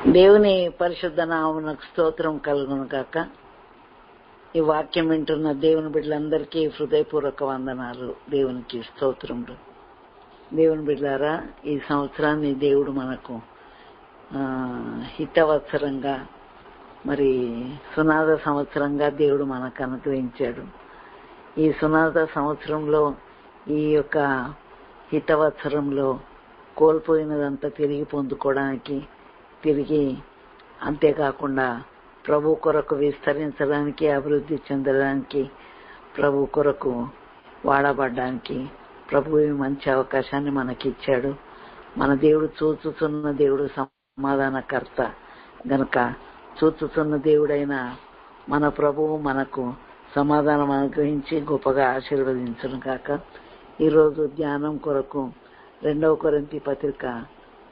దేవుని పరిశుద్ధ నామమునకు స్తోత్రం కలుగును గాక. ఈ వాక్యం వింటున్న దేవుని బిడ్డలందరికీ హృదయపూర్వక వందనాలు, దేవునికి స్తోత్రములు. దేవుని బిడ్డలారా, ఈ సంవత్సరాన్ని దేవుడు మనకు హితవత్సరంగా, మరి సునాద సంవత్సరంగా దేవుడు మనకు అనుగ్రహించాడు. ఈ సునాద సంవత్సరంలో, ఈ యొక్క హితవత్సరంలో కోల్పోయినదంతా తిరిగి పొందుకోవడానికి, తిరిగి అంతేకాకుండా ప్రభు కొరకు విస్తరించడానికి, అభివృద్ధి చెందడానికి, ప్రభు కొరకు వాడబడ్డానికి ప్రభు మంచి అవకాశాన్ని మనకిచ్చాడు. మన దేవుడు చూచుతున్న దేవుడు సమాధానకర్త గనక, చూచుతున్న దేవుడైన మన ప్రభువు మనకు సమాధానం అనుగ్రహించి గొప్పగా ఆశీర్వదించును కాక. ఈరోజు ధ్యానం కొరకు 2 కొరింథీ పత్రిక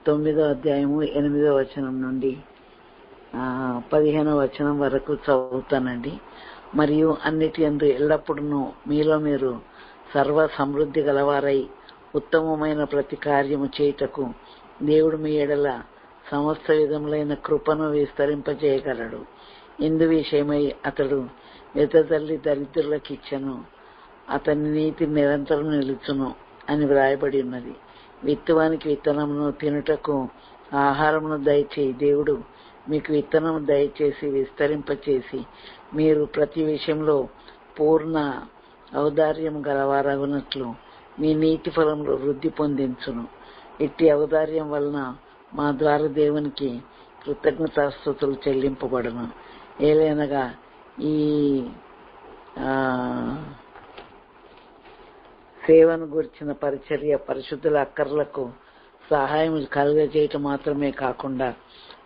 9వ అధ్యాయము 8వ వచనం నుండి 15వ వచనం వరకు చదువుతానండి. మరియు అన్నిటి యందు ఎల్లప్పుడూ మీలో మీరు సర్వ సమృద్ధి గలవారై ఉత్తమమైన ప్రతి కార్యము చేయుటకు దేవుడు మీ ఎడల సమస్త విధములైన కృపను విస్తరింపజేయగలడు. ఇందు విషయమై అతడు వెదజల్లి దరిద్రులకిచ్చెను, అతని నీతి నిరంతరం నిలుచును అని వ్రాయబడి ఉన్నది. విత్తువానికి విత్తనమును, తినుటకు ఆహారమును దయచేయి దేవుడు మీకు విత్తనము దయచేసి విస్తరింపచేసి మీరు ప్రతి విషయంలో పూర్ణ ఔదార్యం గలవారగునట్లు మీ నీతి ఫలంలో వృద్ధి పొందించును. ఇట్టి ఔదార్యం వలన మా ద్వారా దేవునికి కృతజ్ఞతాస్తుతులు చెల్లింపబడును. ఏలైనగా ఈ సేవను గురించిన పరిచర్య పరిశుద్ధుల అక్కర్లకు సహాయం కలుగజేయటం మాత్రమే కాకుండా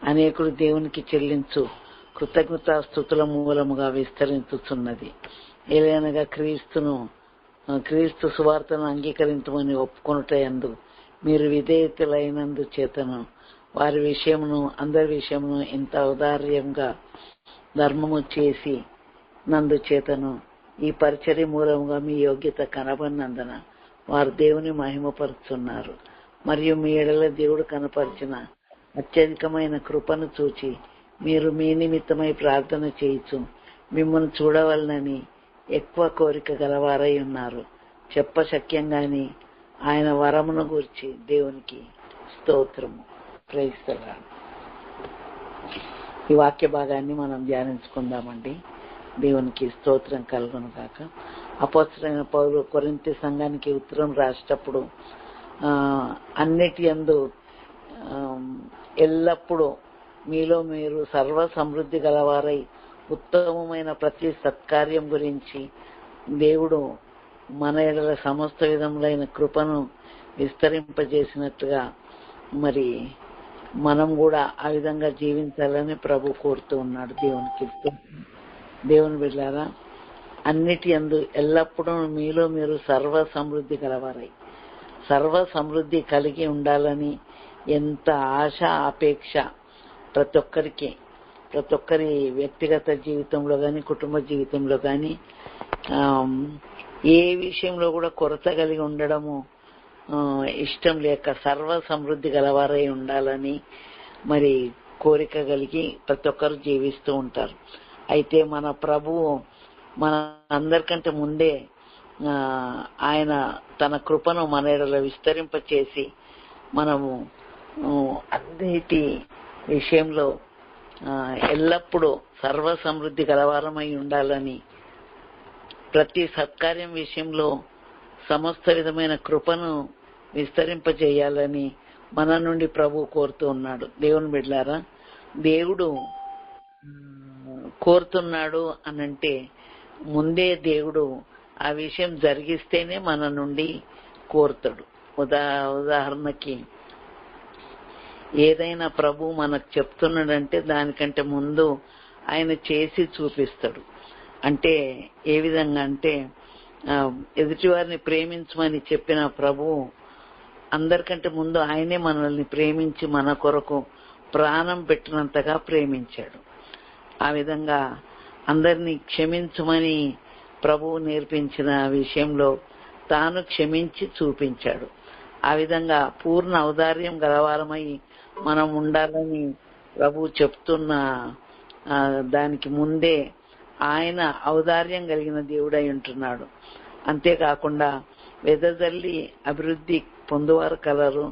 అనేకులు దేవునికి చెల్లించు కృతజ్ఞతాస్తుతుల మూలముగా విస్తరించుతున్నది. ఏలైనగా క్రీస్తు సువార్తను అంగీకరించమని ఒప్పుకొనుటయందు మీరు విధేయతలైనందు చేతను వారి విషయమును అందరి విషయమును ఇంత ఔదార్యంగా ధర్మము చేసి నందు చేతను ఈ పరిచర్య మూలముగా మీ యోగ్యత కనబడినందున వారు దేవుని మహిమపరుచున్నారు. మరియు మీ ఎడల దేవుడు కనపరిచిన అత్యధికమైన కృపను చూచి మీరు మీ నిమిత్తమై ప్రార్థన చేయుచు మిమ్మల్ని చూడవలనని ఎక్కువ కోరిక గలవారై ఉన్నారు. చెప్పశక్యంగాని ఆయన వరమును గూర్చి దేవునికి స్తోత్రము. Praise the Lord. ఈ వాక్య భాగాన్ని మనం ధ్యానించుకుందామండి. దేవునికి స్తోత్రం కలుగును గాక. అపోస్తలుడైన పౌలు కొరింథీ సంఘానికి ఉత్తరం రాసేటప్పుడు అన్నిటి యందు ఎల్లప్పుడూ మీలో మీరు సర్వ సమృద్ధి గలవారై ఉత్తమమైన ప్రతి సత్కార్యం గురించి దేవుడు మన ఎడల సమస్త విధములైన కృపను విస్తరింపజేసినట్టుగా మరి మనం కూడా ఆ విధంగా జీవించాలని ప్రభు కోరుతూ ఉన్నాడు. దేవుని బిడ్డలారా, అన్నిటి యందు ఎల్లప్పుడూ మీలో మీరు సర్వ సమృద్ధి గలవారై, సర్వ సమృద్ధి కలిగి ఉండాలని ఎంత ఆశ అపేక్ష ప్రతి ఒక్కరి వ్యక్తిగత జీవితంలో కానీ కుటుంబ జీవితంలో కానీ ఏ విషయంలో కూడా కొరత కలిగి ఉండడము ఇష్టం లేక సర్వ సమృద్ధి గలవారై ఉండాలని మరి కోరిక కలిగి ప్రతి ఒక్కరు జీవిస్తూ ఉంటారు. అయితే మన ప్రభువు మన అందరికంటే ముందే ఆయన తన కృపను మన ఎడల విస్తరింపచేసి మనము అన్నిటి విషయంలో ఎల్లప్పుడూ సర్వ సమృద్ధి గలవారమై ఉండాలని, ప్రతి సత్కార్యం విషయంలో సమస్త విధమైన కృపను విస్తరింపజేయాలని మన నుండి ప్రభు కోరుతూ ఉన్నాడు. దేవుని బిడ్డలారా, దేవుడు కోరుతున్నాడు అనంటే ముందే దేవుడు ఆ విషయం జరిగిస్తేనే మన నుండి కోరుతాడు. ఉదాహరణకి ఏదైనా ప్రభు మనకు చెప్తున్నాడంటే దానికంటే ముందు ఆయన చేసి చూపిస్తాడు. అంటే ఏ విధంగా అంటే ఎదుటివారిని ప్రేమించమని చెప్పిన ప్రభు అందరికంటే ముందు ఆయనే మనల్ని ప్రేమించి మన కొరకు ప్రాణం పెట్టినంతగా ప్రేమించాడు. ఆ విధంగా అందరినీ క్షమించమని ప్రభువు నేర్పించిన విషయంలో తాను క్షమించి చూపించాడు. ఆ విధంగా పూర్ణ ఔదార్యం గలవారమై మనం ఉండాలని ప్రభు చెప్తున్న దానికి ముందే ఆయన ఔదార్యం కలిగిన దేవుడై ఉంటున్నాడు. అంతేకాకుండా వెదజల్లి అభివృద్ధి పొందువారు కలరు,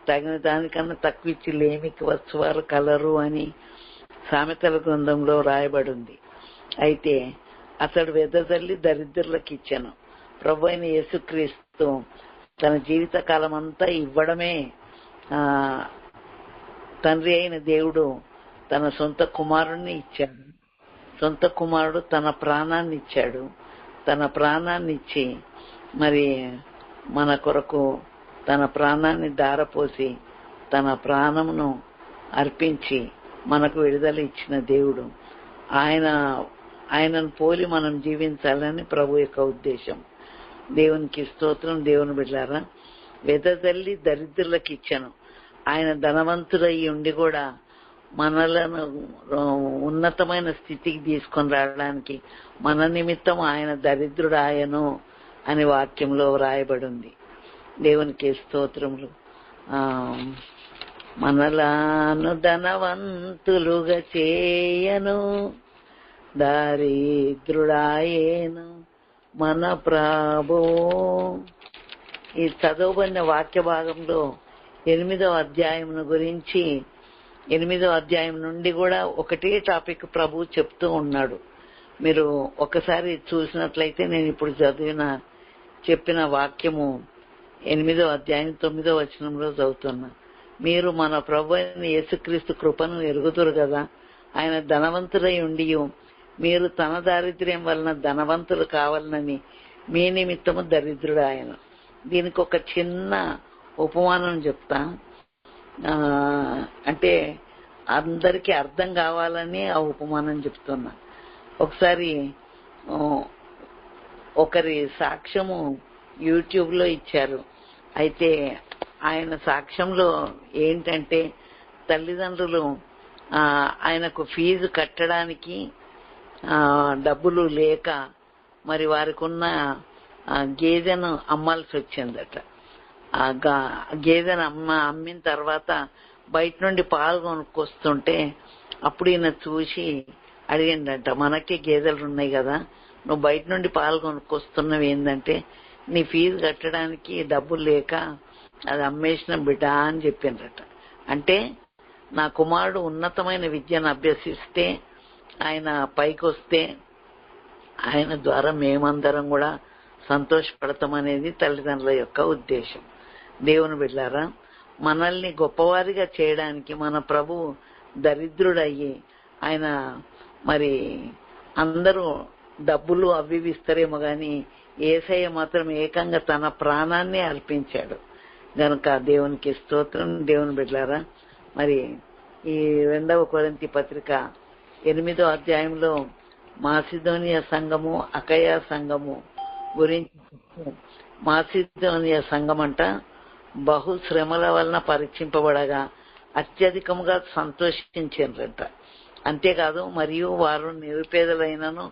తగిన దానికన్నా తక్కువ ఇచ్చి లేమికి వచ్చువారు కలరు అని సామెతల గ్రంథంలో రాయబడి ఉంది. అయితే అతడు వెదజల్లి దరిద్రులకు ఇచ్చాను. ప్రభు అయిన యేసుక్రీస్తు తన జీవిత కాలం అంతా ఇవ్వడమే. తండ్రి అయిన దేవుడు తన సొంత కుమారుణ్ణి ఇచ్చాడు. సొంత కుమారుడు తన ప్రాణాన్ని ఇచ్చాడు. తన ప్రాణాన్ని ఇచ్చి మరి మన కొరకు తన ప్రాణాన్ని ధారపోసి తన ప్రాణమును అర్పించి మనకు విడుదల ఇచ్చిన దేవుడు. ఆయనను పోలి మనం జీవించాలని ప్రభు యొక్క ఉద్దేశం. దేవునికి స్తోత్రం. దేవుని బిడ్డలారా, వెదజల్లి దరిద్రులకు ఇచ్చాను. ఆయన ధనవంతుడై ఉండి కూడా మనలను ఉన్నతమైన స్థితికి తీసుకొని రావడానికి మన నిమిత్తం ఆయన దరిద్రుడాయను అని వాక్యంలో వ్రాయబడి ఉంది. దేవునికి స్తోత్రములు. మనలాను ధనవంతులుగా చేయను, దరిద్రుడాయేను మన ప్రభు. ఈ చదవబడిన వాక్య భాగంలో 8వ అధ్యాయం గురించి 8వ అధ్యాయం నుండి కూడా ఒకటే టాపిక్ ప్రభు చెప్తూ ఉన్నాడు. మీరు ఒకసారి చూసినట్లయితే నేను ఇప్పుడు చెప్పిన వాక్యము 8వ అధ్యాయం 9వ వచనంలో చదువుతున్నా. మీరు మన ప్రభు అయిన యేసుక్రీస్తు కృపను ఎరుగుదురు కదా, ఆయన ధనవంతుడై ఉండి మీరు తన దారిద్ర్యం వలన ధనవంతులు కావాలని మీ నిమిత్తము దరిద్రుడు ఆయన. దీనికి ఒక చిన్న ఉపమానం చెప్తా. అంటే అందరికీ అర్థం కావాలని ఆ ఉపమానం చెప్తున్నా. ఒకసారి ఒకరి సాక్ష్యము యూట్యూబ్లో ఇచ్చారు. అయితే ఆయన సాక్ష్యంలో ఏంటంటే తల్లిదండ్రులు ఆయనకు ఫీజు కట్టడానికి డబ్బులు లేక మరి వారికి ఉన్న గేదెను అమ్మాల్సి వచ్చిందట. గేదెను అమ్మిన తర్వాత బయట నుండి పాలు కొనుక్కొస్తుంటే అప్పుడు ఈయన చూసి అడిగిండట, మనకే గేదెలు ఉన్నాయి కదా, నువ్వు బయట నుండి పాలు కొనుక్కొస్తున్నావు ఏంటంటే, నీ ఫీజు కట్టడానికి డబ్బులు లేక అది అమ్మేసిన బిడ్డ అని చెప్పిండ్రట. అంటే నా కుమారుడు ఉన్నతమైన విద్యను అభ్యసిస్తే ఆయన పైకి వస్తే ఆయన ద్వారా మేమందరం కూడా సంతోషపడతామనేది తల్లిదండ్రుల యొక్క ఉద్దేశం. దేవుని బిడ్డలారా, మనల్ని గొప్పవారిగా చేయడానికి మన ప్రభు దరిద్రుడయ్యి ఆయన మరి అందరూ డబ్బులు అవి ఇస్తారేమో గాని యేసయ్య మాత్రం ఏకంగా తన ప్రాణాన్ని అర్పించాడు గనుక దేవునికి స్తోత్రం. దేవుని బిడ్డలారా, మరి ఈ 2వ కొరింథీ పత్రిక 8వ అధ్యాయంలో మాసిదోనియా సంఘము అకయా సంఘము గురించి మాసిదోనియా సంఘం అంట బహు శ్రమల వలన పరీక్షింపబడగా అత్యధికముగా సంతోషించారంట. అంతేకాదు, మరియు వారు నిరుపేదలైనను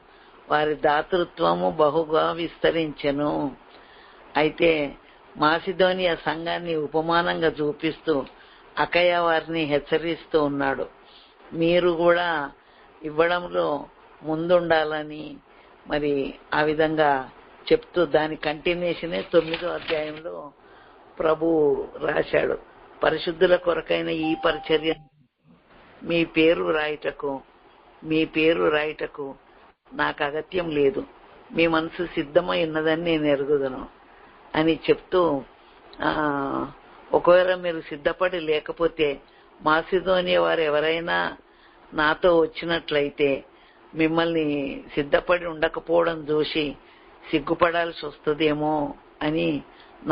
వారి దాతృత్వము బహుగా విస్తరించెను. అయితే మాసిదోనియా సంఘాన్ని ఉపమానంగా చూపిస్తూ అకయ వారిని హెచ్చరిస్తూ ఉన్నాడు. మీరు కూడా ఇవ్వడంలో ముందుండాలని మరి ఆ విధంగా చెప్తూ దాని కంటిన్యూషనే 9వ అధ్యాయంలో ప్రభు రాశాడు. పరిశుద్ధుల కొరకైన ఈ పరిచర్య మీ పేరు రాయుటకు నాకు అగత్యం లేదు, మీ మనసు సిద్ధమై ఉన్నదని నేను ఎరుగుదును అని చెప్తూ, ఒకవేళ మీరు సిద్ధపడి లేకపోతే మాసిదోనియా వారు ఎవరైనా నాతో వచ్చినట్లయితే మిమ్మల్ని సిద్ధపడి ఉండకపోవడం చూసి సిగ్గుపడాల్సి వస్తుందేమో అని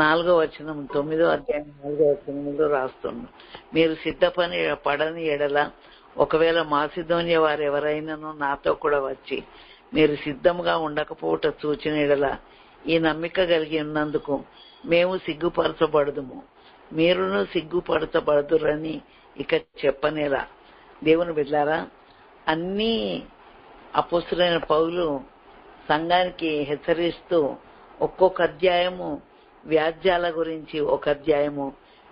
4వ వచనం 9వ అధ్యాయం 4వ వచనంలో రాస్తున్నా. మీరు పడని ఎడల ఒకవేళ మాసిదోనియా వారు ఎవరైనాను నాతో కూడా వచ్చి మీరు సిద్ధంగా ఉండకపోవట చూచిన ఎడల ఈ నమ్మిక కలిగి ఉన్నందుకు మేము సిగ్గుపరచబడదుము, మీరును సిగ్గుపరచబడదురని ఇక చెప్పనేలా. దేవుని బిడ్డలారా, అన్ని అపోస్తలుడైన పౌలు సంఘానికి హెచ్చరిస్తూ ఒక్కొక్క అధ్యాయము వ్యాజ్యాల గురించి ఒక అధ్యాయము,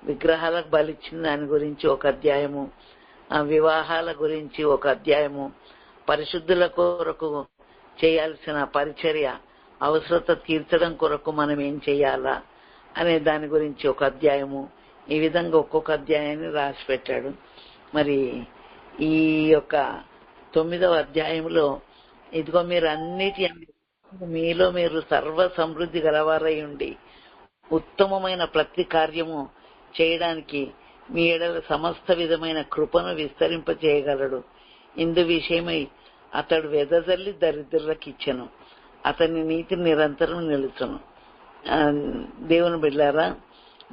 విగ్రహాలకు బలిచ్చిన దాని గురించి ఒక అధ్యాయము, వివాహాల గురించి ఒక అధ్యాయము, పరిశుద్ధుల కొరకు చేయాల్సిన పరిచర్య అవసరత తీర్చడం కొరకు మనం ఏం చేయాలా అనే దాని గురించి ఒక అధ్యాయము, ఈ విధంగా ఒక్కొక్క అధ్యాయాన్ని రాసి పెట్టాడు. మరి ఈ యొక్క 9వ అధ్యాయంలో ఇదిగో మీరు అన్నిటి మీలో మీరు సర్వ సమృద్ధి గలవారై ఉండి ఉత్తమమైన ప్రతి కార్యము చేయడానికి మీ ఎడల సమస్త విధమైన కృపను విస్తరింపచేయగలడు. ఇందు విషయమై అతడు వెదజల్లి దరిద్రులకు ఇచ్చెను, అతని నీతి నిరంతరం నిలుచును. దేవుని బిడ్డలారా,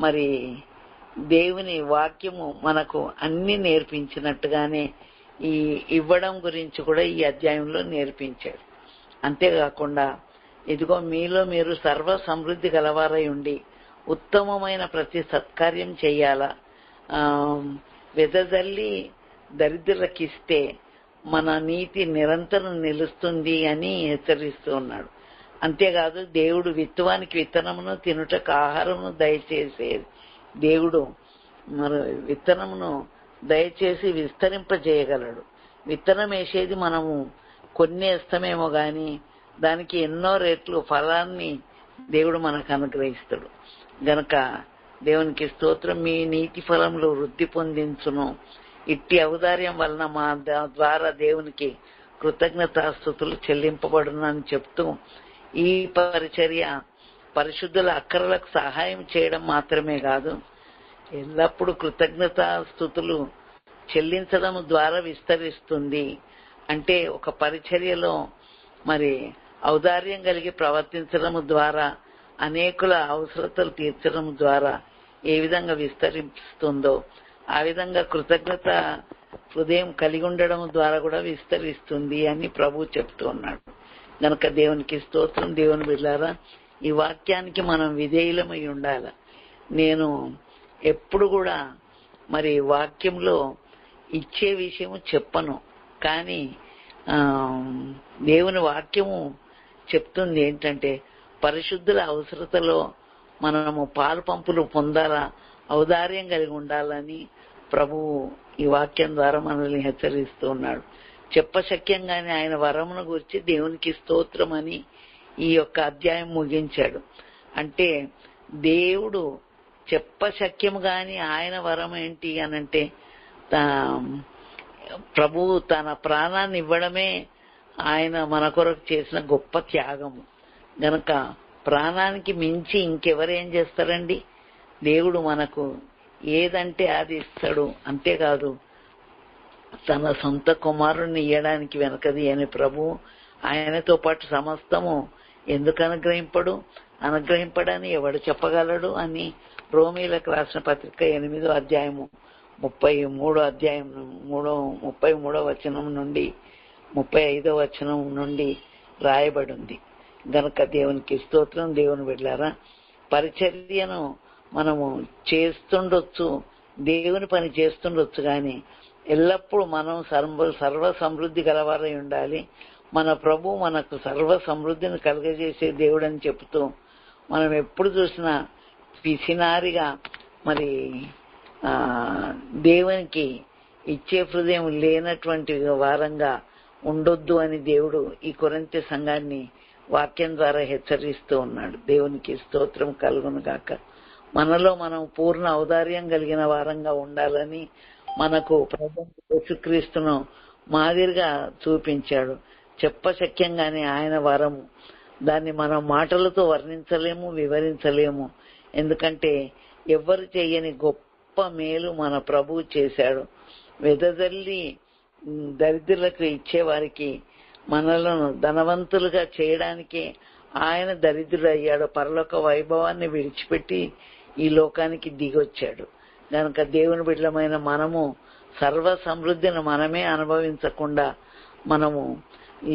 మరి దేవుని వాక్యము మనకు అన్ని నేర్పించినట్టుగానే ఈ ఇవ్వడం గురించి కూడా ఈ అధ్యాయంలో నేర్పించాడు. అంతేకాకుండా ఇదిగో మీలో మీరు సర్వ సమృద్ధి గలవారై ఉండి ఉత్తమమైన ప్రతి సత్కార్యం చేయాలా, వెదజల్లి దరిద్రులకిస్తే మన నీతి నిరంతరం నిలుస్తుంది అని హెచ్చరిస్తూ ఉన్నాడు. అంతేకాదు, దేవుడు విత్తువానికి విత్తనమును తినుటకు ఆహారమును దయచేసే దేవుడు మరి విత్తనమును దయచేసి విస్తరింపజేయగలడు. విత్తనం వేసేది మనము కొన్ని వేస్తామేమో గాని దానికి ఎన్నో రెట్లు ఫలాన్ని దేవుడు మనకు అనుగ్రహిస్తాడు. గనక దేవునికి స్తోత్రం. మీ నీతి ఫలములు వృద్ధి పొందించును, ఇట్టి ఔదార్యం వలన మా ద్వారా దేవునికి కృతజ్ఞతాస్తుతులు చెల్లింపబడును అని చెప్తూ, ఈ పరిచర్య పరిశుద్ధుల అక్కరలకు సహాయం చేయడం మాత్రమే కాదు, ఎల్లప్పుడూ కృతజ్ఞతాస్తుతులు చెల్లించడం ద్వారా విస్తరిస్తుంది. అంటే ఒక పరిచర్యలో మరి ఔదార్యం కలిగి ప్రవర్తించడం ద్వారా, అనేకుల అవసరతలు తీర్చడం ద్వారా ఏ విధంగా విస్తరిస్తుందో ఆ విధంగా కృతజ్ఞత హృదయం కలిగి ఉండడం ద్వారా కూడా విస్తరిస్తుంది అని ప్రభు చెప్తూ ఉన్నాడు. గనక దేవునికి స్తోత్రం. దేవుని బిడ్డలారా, ఈ వాక్యానికి మనం విధేయులమై ఉండాలి. నేను ఎప్పుడు కూడా మరి వాక్యంలో ఇచ్చే విషయము చెప్పను, కానీ దేవుని వాక్యము చెప్తుంది ఏంటంటే పరిశుద్ధుల అవసరతలో మనము పాలు పంపులు పొందాలా, ఔదార్యం కలిగి ఉండాలని ప్రభువు ఈ వాక్యం ద్వారా మనల్ని హెచ్చరిస్తూ ఉన్నాడు. చెప్పశక్యంగానే ఆయన వరమును గురించి దేవునికి స్తోత్రం అని ఈ యొక్క అధ్యాయం ముగించాడు. అంటే దేవుడు చెప్పశక్యము గాని ఆయన వరం ఏంటి అనంటే ప్రభువు తన ప్రాణాన్ని ఇవ్వడమే ఆయన మన కొరకు చేసిన గొప్ప త్యాగము. గనక ప్రాణానికి మించి ఇంకెవరేం చేస్తారండి? దేవుడు మనకు ఏదంటే అది ఇస్తాడు. అంతేకాదు, తన సొంత కుమారుణ్ణి ఇయ్యడానికి వెనకది అని ప్రభువు ఆయనతో పాటు సమస్తము ఎందుకు అనుగ్రహింపడని ఎవడు చెప్పగలడు అని రోమీలకు రాసిన పత్రిక 8వ అధ్యాయము 33వ వచనం నుండి 35వ వచనం నుండి రాయబడి ఉంది. గనక దేవునికి స్తోత్రం. దేవుని బిడ్డలారా, పరిచర్యను మనము చేస్తుండొచ్చు, దేవుని పని చేస్తుండొచ్చు, కానీ ఎల్లప్పుడూ మనం సర్వ సమృద్ధి గలవారై ఉండాలి. మన ప్రభు మనకు సర్వ సమృద్ధిని కలుగజేసే దేవుడు అని చెప్తూ మనం ఎప్పుడు చూసినా పిసినారిగా మరి దేవునికి ఇచ్చే హృదయం లేనటువంటి వారంగా ఉండొద్దు అని దేవుడు ఈ కొరింథీ సంఘాన్ని వాక్యం ద్వారా హెచ్చరిస్తూ ఉన్నాడు. దేవునికి స్తోత్రం కలుగును గాక. మనలో మనం పూర్ణ ఔదార్యం కలిగిన వారంగా ఉండాలని మనకు ప్రభువు యేసుక్రీస్తును మాదిరిగా చూపించాడు. చెప్పశక్యంగానే ఆయన వరము, దాన్ని మనం మాటలతో వర్ణించలేము, వివరించలేము. ఎందుకంటే ఎవ్వరు చేయని గొప్ప మేలు మన ప్రభువు చేశాడు. వెదజల్లి దరిద్రులకు ఇచ్చేవారికి, మనలను ధనవంతులుగా చేయడానికి ఆయన దరిద్రుడు అయ్యాడు. పరలోక వైభవాన్ని విడిచిపెట్టి ఈ లోకానికి దిగొచ్చాడు. కనుక దేవుని బిడ్డలమైన మనము సర్వ సమృద్ధిని మనమే అనుభవించకుండా మనము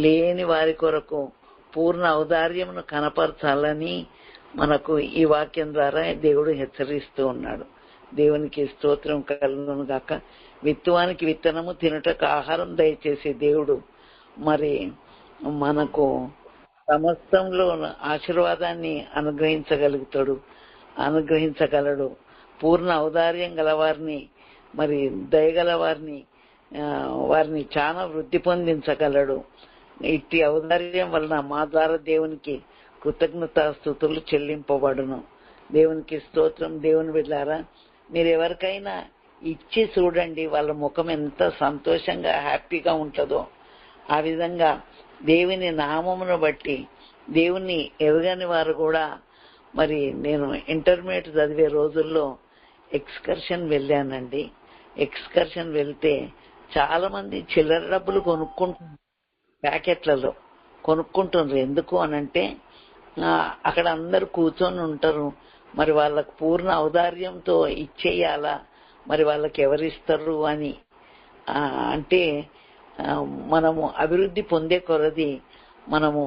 లేని వారి కొరకు పూర్ణ ఔదార్యమును కనపరచాలని మనకు ఈ వాక్యం ద్వారా దేవుడు హెచ్చరిస్తూ ఉన్నాడు. దేవునికి స్తోత్రం కలుగును గాక. విత్తువానికి విత్తనము, తినుటకు ఆహారం దయచేసే దేవుడు మరి మనకు సమస్తంలో ఆశీర్వాదాన్ని అనుగ్రహించగలడు. పూర్ణ ఔదార్యం గలవారిని, మరి దయగల వారిని వారిని చాలా వృద్ధి పొందించగలడు. ఇట్టి ఔదార్యం వలన మా ద్వారా దేవునికి కృతజ్ఞతాస్తుతులు చెల్లింపబడును. దేవునికి స్తోత్రం. దేవుని బిడ్డలారా, మీరు ఎవరికైనా ఇచ్చి చూడండి, వాళ్ళ ముఖం ఎంత సంతోషంగా హ్యాపీగా ఉంటుందో. ఆ విధంగా దేవుని నామమును బట్టి దేవుణ్ణి ఎరగని వారు కూడా, మరి నేను ఇంటర్మీడియట్ చదివే రోజుల్లో ఎక్స్కర్షన్ వెళ్ళానండి. ఎక్స్కర్షన్ వెళ్తే చాలా మంది చిల్లర డబ్బులు కొనుక్కుంటున్నారు, ప్యాకెట్లలో కొనుక్కుంటున్నారు. ఎందుకు అనంటే అక్కడ అందరు కూర్చొని ఉంటారు, మరి వాళ్ళకు పూర్ణ ఔదార్యంతో ఇచ్చేయాలా, మరి వాళ్ళకి ఎవరిస్తారు అని. అంటే మనము అభివృద్ధి పొందే కొలది మనము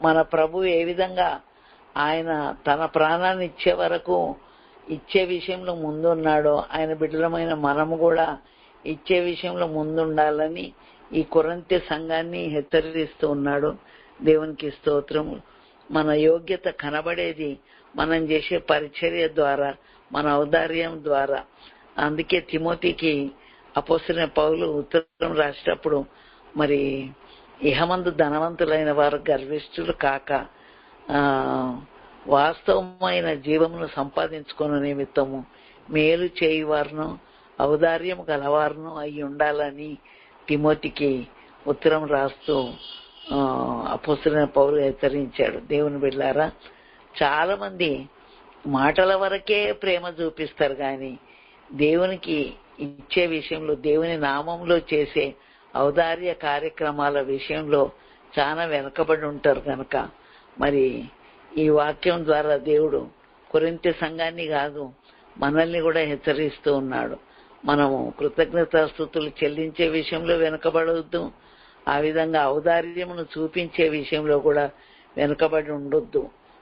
మన ప్రభు ఏ విధంగా ఆయన తన ప్రాణాన్ని ఇచ్చే వరకు ఇచ్చే విషయంలో ముందున్నాడో, ఆయన బిడ్డలమైన మనము కూడా ఇచ్చే విషయంలో ముందుండాలని ఈ కొరింథీ సంఘాన్ని హెచ్చరిస్తూ ఉన్నాడు. దేవునికి స్తోత్రం. మన యోగ్యత కనబడేది మనం చేసే పరిచర్య ద్వారా, మన ఔదార్యం ద్వారా. అందుకే తిమోతికి అపోస్తలుడైన పౌలు ఉత్తరం రాసేటప్పుడు, మరి ఇహమందు ధనవంతులైన వారు గర్విష్ఠులు కాక వాస్తవమైన జీవమును సంపాదించుకున్న నిమిత్తము మేలు చేయువారును ఔదార్యం గలవారును అయి ఉండాలని తిమోతికి ఉత్తరం రాస్తూ అపోస్తలుడైన పౌలు హెచ్చరించాడు. దేవుని బిడ్డలారా, చాలా మంది మాటల వరకే ప్రేమ చూపిస్తారు, కానీ దేవునికి ఇచ్చే విషయంలో, దేవుని నామంలో చేసే ఔదార్య కార్యక్రమాల విషయంలో చాలా వెనకబడి ఉంటారు. కనుక మరి ఈ వాక్యం ద్వారా దేవుడు కొరింథీ సంఘాన్ని కాదు, మనల్ని కూడా హెచ్చరిస్తూ ఉన్నాడు. మనము కృతజ్ఞతాస్తుతులు చెల్లించే విషయంలో వెనుకబడవద్దు, ఆ విధంగా ఔదార్యమును చూపించే విషయంలో కూడా వెనుకబడి ఉండొద్దు.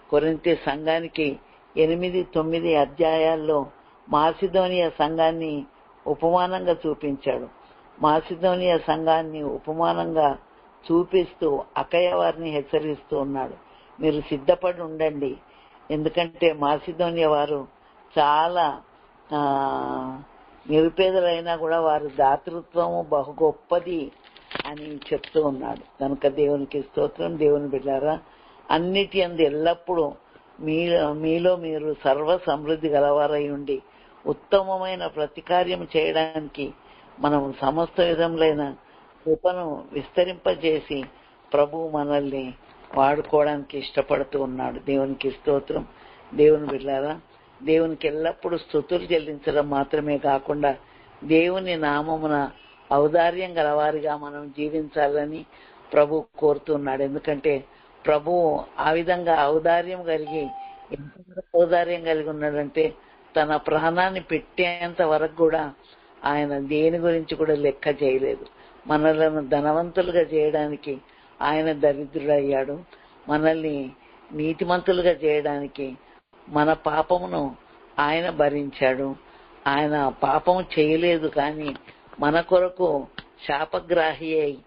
కొరింథీ సంఘానికి 8-9 అధ్యాయాల్లో మాసిదోనియా సంఘాన్ని ఉపమానంగా చూపించాడు. మాసిదోనియా సంఘాన్ని ఉపమానంగా చూపిస్తూ అకయ వారిని హెచ్చరిస్తూ ఉన్నాడు, మీరు సిద్ధపడి ఉండండి, ఎందుకంటే మాసిదోనియా వారు చాలా నిరుపేదలైనా కూడా వారి దాతృత్వము బహు గొప్పది అని చెప్తూ ఉన్నాడు. కనుక దేవునికి స్తోత్రం. దేవుని బిడ్డారా, అన్నిటి అందు ఎల్లప్పుడూ మీలో మీరు సర్వ సమృద్ధి గలవారై ఉండి ఉత్తమమైన ప్రతికార్యం చేయడానికి మనం సమస్త విధములైన కృపను విస్తరింపజేసి ప్రభువు మనల్ని వాడుకోవడానికి ఇష్టపడుతూ ఉన్నాడు. దేవునికి స్తోత్రం. దేవుని బిడ్డలారా, దేవునికి ఎల్లప్పుడూ స్తుతులు చెల్లించడం మాత్రమే కాకుండా దేవుని నామమున ఔదార్యం గలవారిగా మనం జీవించాలని ప్రభు కోరుతున్నాడు. ఎందుకంటే ప్రభు ఆ విధంగా ఔదార్యం కలిగి, ఔదార్యం కలిగి ఉన్నాడంటే తన ప్రాణాన్ని పెట్టేంత వరకు కూడా ఆయన దేని గురించి కూడా లెక్క చేయలేదు. మనలను ధనవంతులుగా చేయడానికి ఆయన దరిద్రుడయ్యాడు, మనల్ని నీతిమంతులుగా చేయడానికి మన పాపమును ఆయన భరించాడు. ఆయన పాపము చేయలేదు, కానీ మన కొరకు శాపగ్రాహి అయి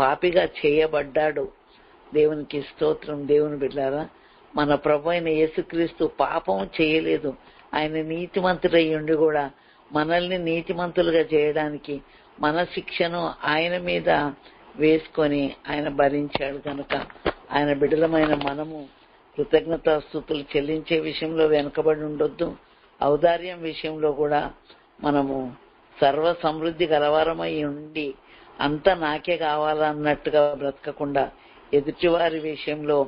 పాపిగా చేయబడ్డాడు. దేవునికి స్తోత్రం. దేవుని బిడ్డారా, మన ప్రభు అయిన యేసుక్రీస్తు పాపము చేయలేదు, ఆయన నీతిమంతుడై ఉండి కూడా మనల్ని నీతిమంతులుగా చేయడానికి మన శిక్షను ఆయన మీద వేసుకొని ఆయన భరించాడు. కనుక ఆయన బిడ్డలమైన మనము కృతజ్ఞతాస్తుతులు చెల్లించే విషయంలో వెనుకబడి ఉండొద్దు. ఔదార్యం విషయంలో కూడా మనము సర్వ సమృద్ధి గలవారమై ఉండి అంతా నాకే కావాలన్నట్టుగా బ్రతకకుండా ఎదుటివారి విషయంలో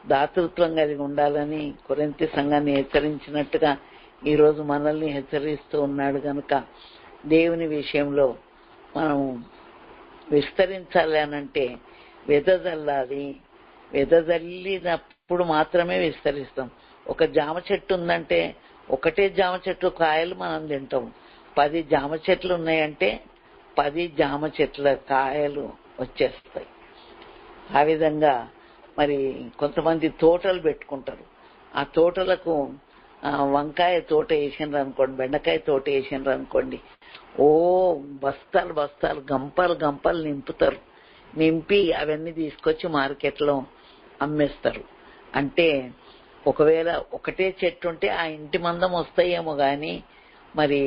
దాతృత్వం కలిగి ఉండాలని కొరింథీ సంఘాన్ని హెచ్చరించినట్టుగా ఈరోజు మనల్ని హెచ్చరిస్తూ ఉన్నాడు. కనుక దేవుని విషయంలో మనము విస్తరించాలి అనంటే వెదజల్లాలి. వెదజల్లినప్పుడు మాత్రమే విస్తరిస్తాం. ఒక జామ చెట్టు ఉందంటే ఒకటే జామ చెట్టు కాయలు మనం తింటాం. 10 జామ చెట్లు ఉన్నాయంటే 10 జామ చెట్ల కాయలు వచ్చేస్తాయి. ఆ విధంగా మరి కొంతమంది తోటలు పెట్టుకుంటారు. ఆ తోటలకు వంకాయ తోట వేసినారు అనుకోండి, బెండకాయ తోట వేసినారు అనుకోండి, ఓ బస్తాలు బస్తాలు గంపలు గంపలు నింపుతారు. నింపి అవన్నీ తీసుకొచ్చి మార్కెట్లో అమ్మేస్తారు. అంటే ఒకవేళ ఒకటే చెట్టు ఉంటే ఆ ఇంటి మందం వస్తాయేమో, కానీ మరి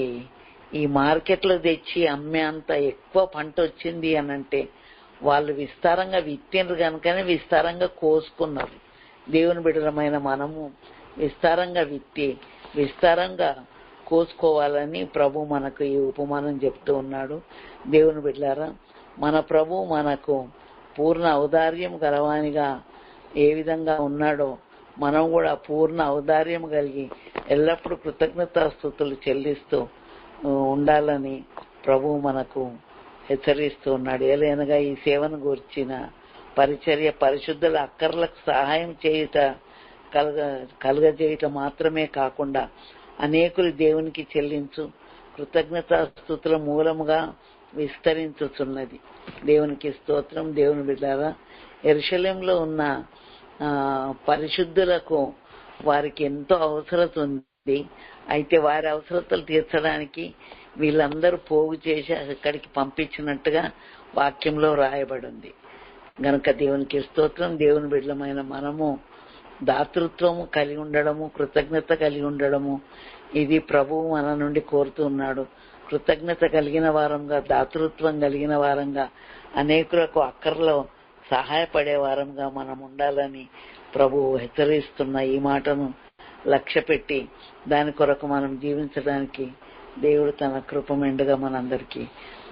ఈ మార్కెట్లో తెచ్చి అమ్మే అంత ఎక్కువ పంట వచ్చింది అనంటే వాళ్ళు విస్తారంగా విత్తిండ్రు కనుకనే విస్తారంగా కోసుకున్నారు. దేవుని బిడ్డలమైన మనము విస్తారంగా విత్తి విస్తారంగా కోసుకోవాలని ప్రభు మనకు ఈ ఉపమానం చెప్తూ ఉన్నాడు. దేవుని బిడ్డలారా, మన ప్రభు మనకు పూర్ణ ఔదార్యం గలవానిగా ఏ విధంగా ఉన్నాడో మనం కూడా పూర్ణ ఔదార్యం కలిగి ఎల్లప్పుడూ కృతజ్ఞతాస్తుతులు చెల్లిస్తూ ఉండాలని ప్రభు మనకు హెచ్చరిస్తూ ఉన్నాడు. ఏలైనగా ఈ సేవను గురించిన పరిచర్య పరిశుద్ధుల అక్కర్లకు సహాయం చేయుట కలుగజేయుట మాత్రమే కాకుండా అనేకులు దేవునికి చెల్లించు కృతజ్ఞతాస్తుతుల మూలముగా విస్తరించుచున్నది. దేవునికి స్తోత్రం. దేవుని బిడ్డలారా, యెరూషలేములో ఉన్న పరిశుద్ధులకు వారికి ఎంతో అవసరత ఉంది. అయితే వారి అవసరతలు తీర్చడానికి వీళ్ళందరూ పోగు చేసి అక్కడికి పంపించినట్టుగా వాక్యంలో రాయబడి ఉంది. గనుక దేవునికి స్తోత్రం. దేవుని బిడ్డలమైన మనము దాతృత్వము కలిగి ఉండడము, కృతజ్ఞత కలిగి ఉండడము, ఇది ప్రభువు మన నుండి కోరుతున్నాడు. కృతజ్ఞత కలిగిన వారంగా, దాతృత్వం కలిగిన వారంగా, అనేకులకు అక్కర్లో సహాయపడే వారంగా మనం ఉండాలని ప్రభువు హెచ్చరిస్తున్న ఈ మాటను లక్ష్య పెట్టి దాని కొరకు మనం జీవించడానికి దేవుడు తన కృప మెండుగా మనందరికీ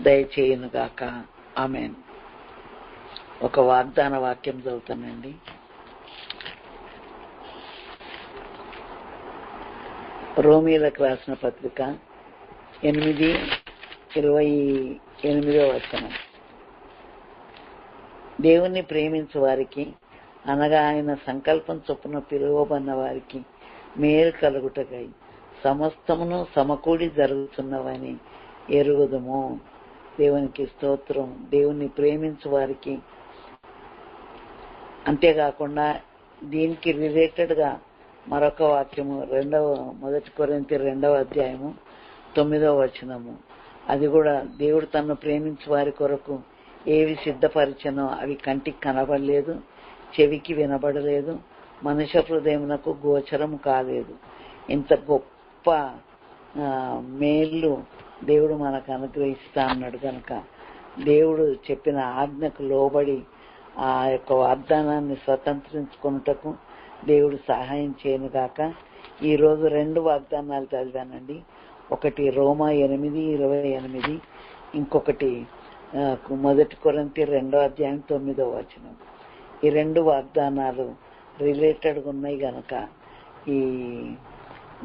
దయచేయునుగాక. ఆమేన్. ఒక వాగ్దాన వాక్యం చదువుతానండి. రోమీలకు రాసిన పత్రిక 8:28 దేవుణ్ణి ప్రేమించు వారికి, అనగా ఆయన సంకల్పం చొప్పున పిలువబడిన వారికి మేలు కలుగుటకై సమస్తమును సమకూడి జరుగుతున్నవని ఎరుగుదుము. దేవునికి స్తోత్రం. దేవుణ్ణి ప్రేమించు వారికి, అంతేకాకుండా దీనికి రిలేటెడ్ గా మరొక వాక్యము 1 కొరింథీ 2:9 అది కూడా దేవుడు తనను ప్రేమించు వారి కొరకు ఏవి సిద్ధపరిచనో అవి కంటికి కనబడలేదు, చెవికి వినబడలేదు, మనుష్య హృదయమునకు గోచరము కాలేదు. ఇంత గొప్ప మేలు దేవుడు మనకు అనుగ్రహిస్తా అన్నాడు. కనుక దేవుడు చెప్పిన ఆజ్ఞకు లోబడి ఆ యొక్క వాగ్దానాన్ని స్వతంత్రించుకొనుటకు దేవుడు సహాయం చేయను గాక. ఈరోజు 2 వాగ్దానాలు చదివానండి. ఒకటి రోమా 8:28, ఇంకొకటి 1 కొరింథీ 2:9. ఈ 2 వాగ్దానాలు రిలేటెడ్గా ఉన్నాయి. గనక ఈ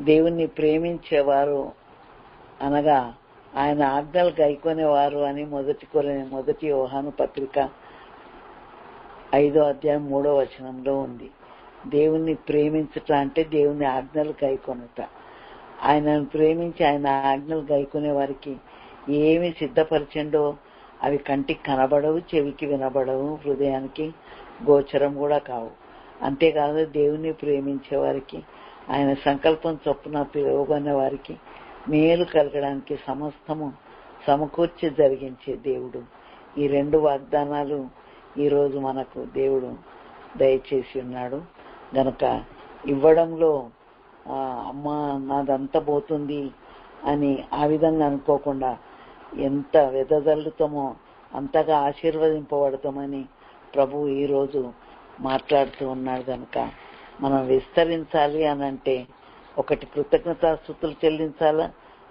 దేవుణ్ణి ప్రేమించేవారు, అనగా ఆయన ఆజ్ఞలు గైకొనేవారు అని 1 యోహాను పత్రిక 5:3 ఉంది. దేవుణ్ణి ప్రేమించుట అంటే దేవుని ఆజ్ఞలు గైకొనుట. ఆయనను ప్రేమించి ఆయన ఆజ్ఞలు గైకొనే వారికి ఏమి సిద్ధపరచండో అవి కంటికి కనబడవు, చెవికి వినబడవు, హృదయానికి గోచరం కూడా కావు. అంతేకాదు దేవుని ప్రేమించే వారికి, ఆయన సంకల్పం చొప్పున పిలువబడిన వారికి మేలు కలగడానికి సమస్తము సమకూర్చి జరిగించే దేవుడు. ఈ 2 వాగ్దానాలు ఈరోజు మనకు దేవుడు దయచేసి ఉన్నాడు. గనక ఇవ్వడంలో అమ్మా నాదంతా పోతుంది అని ఆ విధంగా అనుకోకుండా ఎంత వెదజల్లుతామో అంతగా ఆశీర్వదింపబడతామని ప్రభువు ఈరోజు మాట్లాడుతూ ఉన్నాడు. కనుక మనం విస్తరించాలి అనంటే ఒకటి కృతజ్ఞతాస్తుతులు చెల్లించాలా,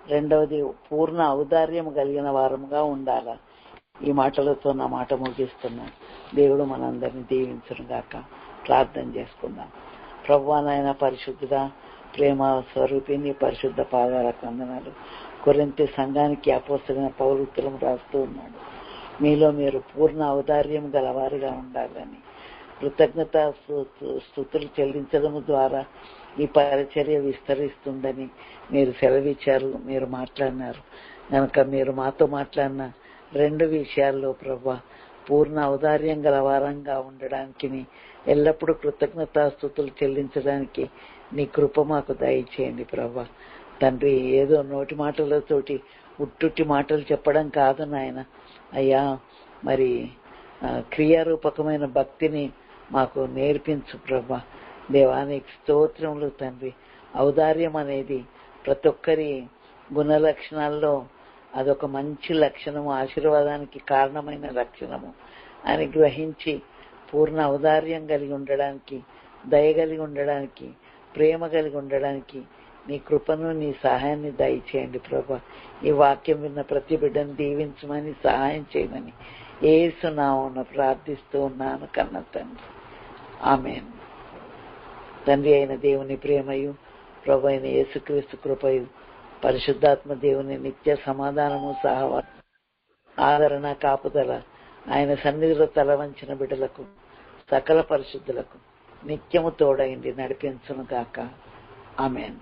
రెండవది పూర్ణ ఔదార్యం కలిగిన వారముగా ఉండాలా. ఈ మాటలతో నా మాట ముగిస్తున్నాను. దేవుడు మనందరినీ దీవించును గాక. ప్రార్థన చేసుకుందాం. ప్రభువా నాయన పరిశుద్ధుడా, ప్రేమ స్వరూపిణి, పరిశుద్ధ పాదాలకు వందనాలు. కొరింథీ సంఘానికి అపోస్తలుడైన పౌలు ఉత్తరం రాస్తూ ఉన్నాడు. మీలో మీరు పూర్ణ ఔదార్యం గలవారిగా ఉండాలని, కృతజ్ఞతా స్తుతులు చెల్లించడం ద్వారా ఈ పరిచర్య విస్తరిస్తుందని మీరు సెలవిచ్చారు, మీరు మాట్లాడినారు. కనుక మీరు మాతో మాట్లాడిన 2 విషయాల్లో ప్రభువా పూర్ణ ఔదార్యం గలవారంగా ఉండడానికి, ఎల్లప్పుడూ కృతజ్ఞతాస్తుతులు చెల్లించడానికి నీ కృప మాకు దయచేయండి ప్రభువా. తండ్రి, ఏదో నోటి మాటలతోటి ఉట్టుట్టి మాటలు చెప్పడం కాదు నాయన. అయ్యా, మరి క్రియారూపకమైన భక్తిని మాకు నేర్పించు ప్రభువా. దేవానికి స్తోత్రములు తండ్రి. ఔదార్యం అనేది ప్రతి ఒక్కరి గుణ లక్షణాల్లో అదొక మంచి లక్షణము, ఆశీర్వాదానికి కారణమైన లక్షణము అని గ్రహించి పూర్ణ ఔదార్యం కలిగి ఉండడానికి, దయ కలిగి ఉండడానికి, ప్రేమ కలిగి ఉండడానికి నీ కృపను, నీ సహాయాన్ని దయచేయండి ప్రభా. ఈ వాక్యం విన్న ప్రతి బిడ్డను దీవించమని, సహాయం చేయమని యేసు నామమున ప్రార్థిస్తూ ఉన్నాను కన్న తండ్రి. ఆమేన్. తండ్రి అయిన దేవుని ప్రేమయు, ప్రభు అయిన యేసుక్రీస్తు కృపయు, పరిశుద్ధాత్మ దేవుని నిత్య సమాధానము, సహవాసం, ఆదరణ, కాపుదల ఆయన సన్నిధిలో తల వంచిన బిడ్డలకు, సకల పరిశుద్ధులకు నిత్యము తోడైండి నడిపించును గాక. ఆమేన్.